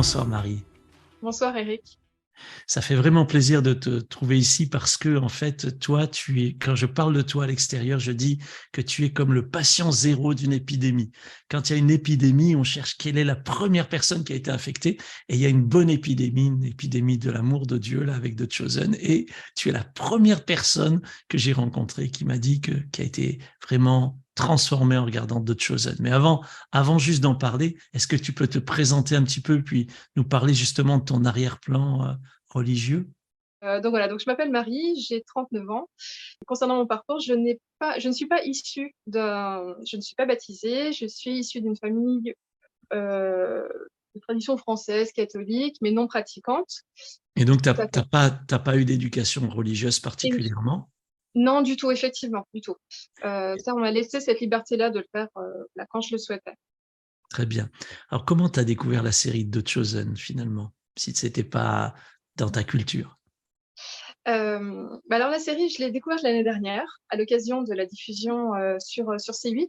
Bonsoir Marie. Bonsoir Eric. Ça fait vraiment plaisir de te trouver ici parce que, en fait, toi, quand je parle de toi à l'extérieur, je dis que tu es comme le patient zéro d'une épidémie. Quand il y a une épidémie, on cherche quelle est la première personne qui a été infectée et il y a une bonne épidémie, une épidémie de l'amour de Dieu, là, avec The Chosen. Et tu es la première personne que j'ai rencontrée qui m'a dit qui a été vraiment transformée en regardant The Chosen. Mais avant juste d'en parler, est-ce que tu peux te présenter un petit peu puis nous parler justement de ton arrière-plan religieux? Donc je m'appelle Marie, j'ai 39 ans. Concernant mon parcours, je ne suis pas je ne suis pas baptisée, je suis issue d'une famille euh, de tradition française, catholique, mais non pratiquante. Et donc, tu Tout à fait. t'as pas eu d'éducation religieuse Et oui. particulièrement? Non, du tout, effectivement, du tout. Ça, on m'a laissé cette liberté-là de le faire là, quand je le souhaitais. Très bien. Alors, comment tu as découvert la série The Chosen, finalement, si ce n'était pas dans ta culture? Alors la série, je l'ai découverte l'année dernière à l'occasion de la diffusion sur C8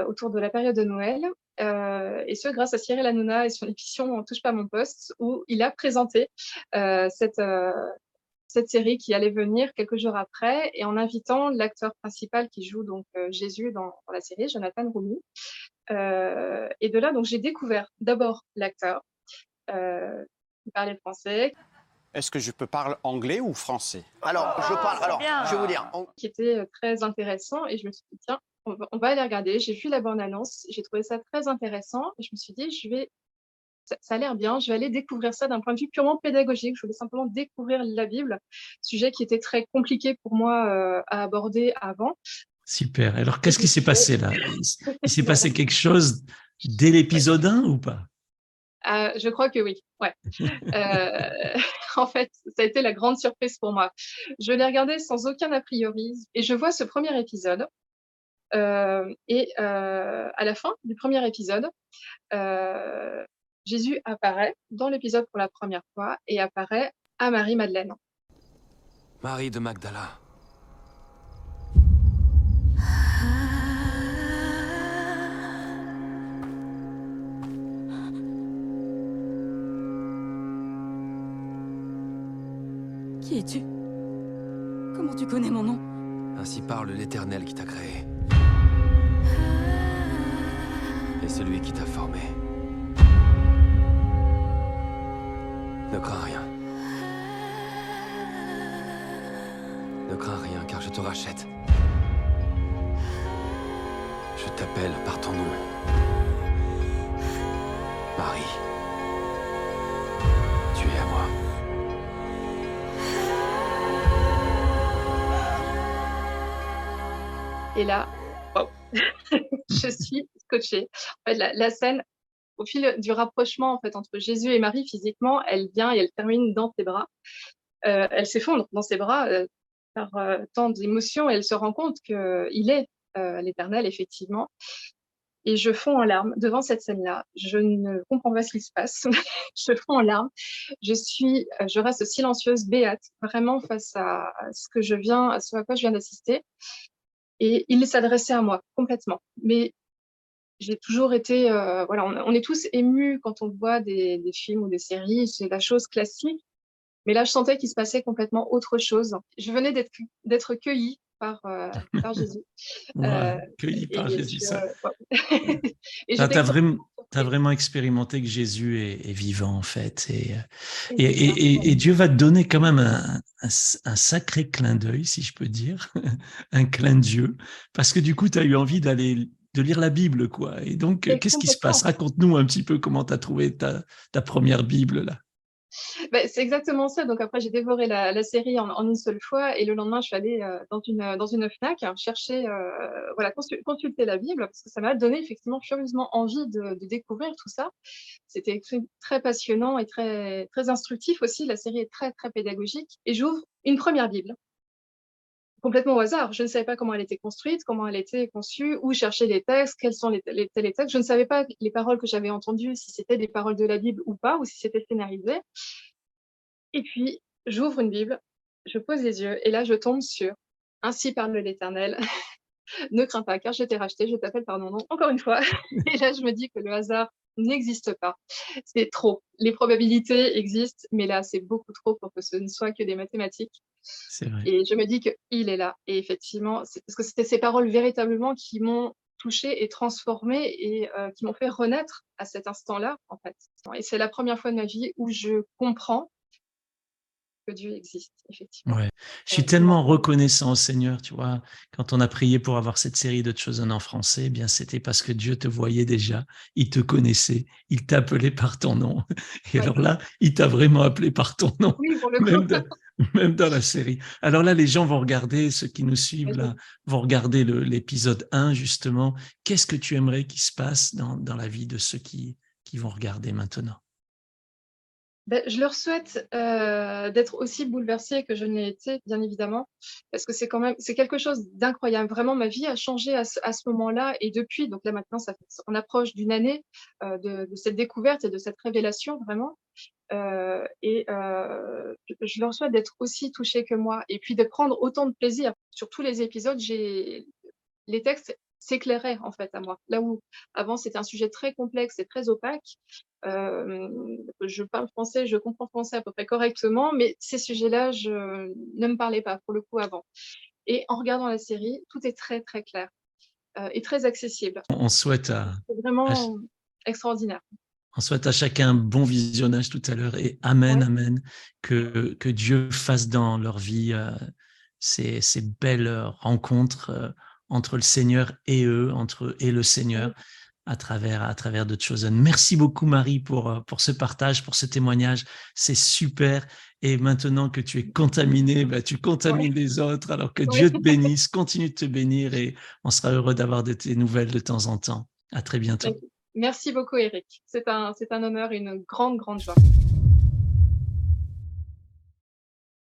autour de la période de Noël. Et ce, grâce à Cyril Hanouna et son émission Touche pas à mon poste, où il a présenté euh, cette, euh, cette série qui allait venir quelques jours après, et en invitant l'acteur principal qui joue donc Jésus dans la série, Jonathan Roumi. Et de là, donc j'ai découvert d'abord l'acteur qui parlait français, Est-ce que je peux parler anglais ou français? je vais vous dire, qui était très intéressant, et je me suis dit, tiens, on va aller regarder. J'ai vu la bande-annonce, j'ai trouvé ça très intéressant, et je me suis dit, ça a l'air bien, je vais aller découvrir ça d'un point de vue purement pédagogique. Je voulais simplement découvrir la Bible, sujet qui était très compliqué pour moi à aborder avant. Super. Alors, Et qu'est-ce qui s'est passé là? Il s'est voilà. passé quelque chose dès Ouais. l'épisode 1 ou pas? Je crois que oui. Ouais. En fait, ça a été la grande surprise pour moi. Je l'ai regardé sans aucun a priori, et je vois ce premier épisode. À la fin du premier épisode, euh, Jésus apparaît dans l'épisode pour la première fois et apparaît à Marie-Madeleine. Marie de Magdala. Qui es-tu? Comment tu connais mon nom? Ainsi parle l'Éternel qui t'a créé. Et celui qui t'a formé. Ne crains rien. Ne crains rien, car je te rachète. Je t'appelle par ton nom. Marie. Tu es à moi. Et là, wow, je suis scotchée. En fait, la scène, au fil du rapprochement en fait entre Jésus et Marie physiquement, elle vient et elle termine dans ses bras. Elle s'effondre dans ses bras par tant d'émotions, et elle se rend compte qu'il est l'Éternel, effectivement. Et je fonds en larmes devant cette scène-là. Je ne comprends pas ce qui se passe. Je fonds en larmes. Je reste silencieuse, béate, vraiment face à ce à quoi je viens d'assister. Et il s'adressait à moi complètement. Mais j'ai toujours été, voilà, on est tous émus quand on voit des films ou des séries, c'est la chose classique. Mais là, je sentais qu'il se passait complètement autre chose. Je venais d'être cueillie par Jésus. Ouais, Euh, cueilli par et Jésus, ça. et T'as, j'étais t'as extrêmement vraiment, t'as surprise. vraiment expérimenté que Jésus est vivant, en fait. Et c'est ça. Et Dieu va te donner quand même un sacré clin d'œil, si je peux dire, un clin d'yeux, parce que du coup, tu as eu envie de lire la Bible, quoi. Et donc, Et qu'est-ce qui se passe? complètement. Raconte-nous un petit peu comment tu as trouvé ta première Bible, là. Ben, c'est exactement ça. Donc après, j'ai dévoré la série en une seule fois, et le lendemain, je suis allée dans une Fnac chercher, voilà, consulter la Bible, parce que ça m'a donné effectivement furieusement envie de découvrir tout ça. C'était très passionnant et très instructif aussi. La série est très pédagogique. Et j'ouvre une première Bible, complètement au hasard. Je ne savais pas comment elle était construite, comment elle était conçue, où chercher les textes, quels sont les textes. Je ne savais pas les paroles que j'avais entendues, si c'était des paroles de la Bible ou pas, ou si c'était scénarisé. Et puis, j'ouvre une Bible, je pose les yeux, et là, je tombe sur Ainsi parle l'Éternel. Ne crains pas, car je t'ai racheté, je t'appelle par mon nom, encore une fois. Et là, je me dis que le hasard n'existe pas. C'est trop. Les probabilités existent, mais là, c'est beaucoup trop pour que ce ne soit que des mathématiques. C'est vrai. Et je me dis qu'il est là. Et effectivement, c'est parce que c'était ces paroles véritablement qui m'ont touchée et transformée et qui m'ont fait renaître à cet instant-là, en fait. Et c'est la première fois de ma vie où je comprends que Dieu existe, effectivement. Ouais. Je suis Il m'a tellement reconnaissant au Seigneur, tu vois. Quand on a prié pour avoir cette série de Chosen en français, eh bien, c'était parce que Dieu te voyait déjà, il te connaissait, il t'appelait par ton nom. Et ouais. alors là, il t'a vraiment appelé par ton nom, Oui, pour le coup. même, de- même dans la série. Alors là, les gens vont regarder, ceux qui nous suivent là, vont regarder l'épisode 1, justement. Qu'est-ce que tu aimerais qu'il se passe dans la vie de ceux qui vont regarder maintenant? Ben, je leur souhaite d'être aussi bouleversés que je ne l'ai été, bien évidemment, parce que c'est quelque chose d'incroyable. Vraiment, ma vie a changé à ce moment-là et depuis, donc là maintenant, on approche d'une année de cette découverte et de cette révélation, vraiment. Je leur souhaite d'être aussi touchés que moi et puis de prendre autant de plaisir. Sur tous les épisodes, les textes s'éclairaient en fait à moi. Là où avant c'était un sujet très complexe et très opaque, je parle français, je comprends français à peu près correctement, mais ces sujets-là, ne me parlaient pas pour le coup avant. Et en regardant la série, tout est très très clair et très accessible. On souhaite C'est à, vraiment extraordinaire. On souhaite à chacun un bon visionnage tout à l'heure et amen, Ouais, amen, que Dieu fasse dans leur vie ces belles rencontres entre le Seigneur et eux, entre eux et le Seigneur ouais, à travers de Chosen. Merci beaucoup Marie pour ce partage, pour ce témoignage. C'est super. Et maintenant que tu es contaminée, bah, tu ouais, contamines les autres. Alors que ouais. Dieu te bénisse, continue de te bénir et on sera heureux d'avoir de tes nouvelles de temps en temps. À très bientôt. Merci beaucoup, Eric. C'est un honneur et une grande, grande joie.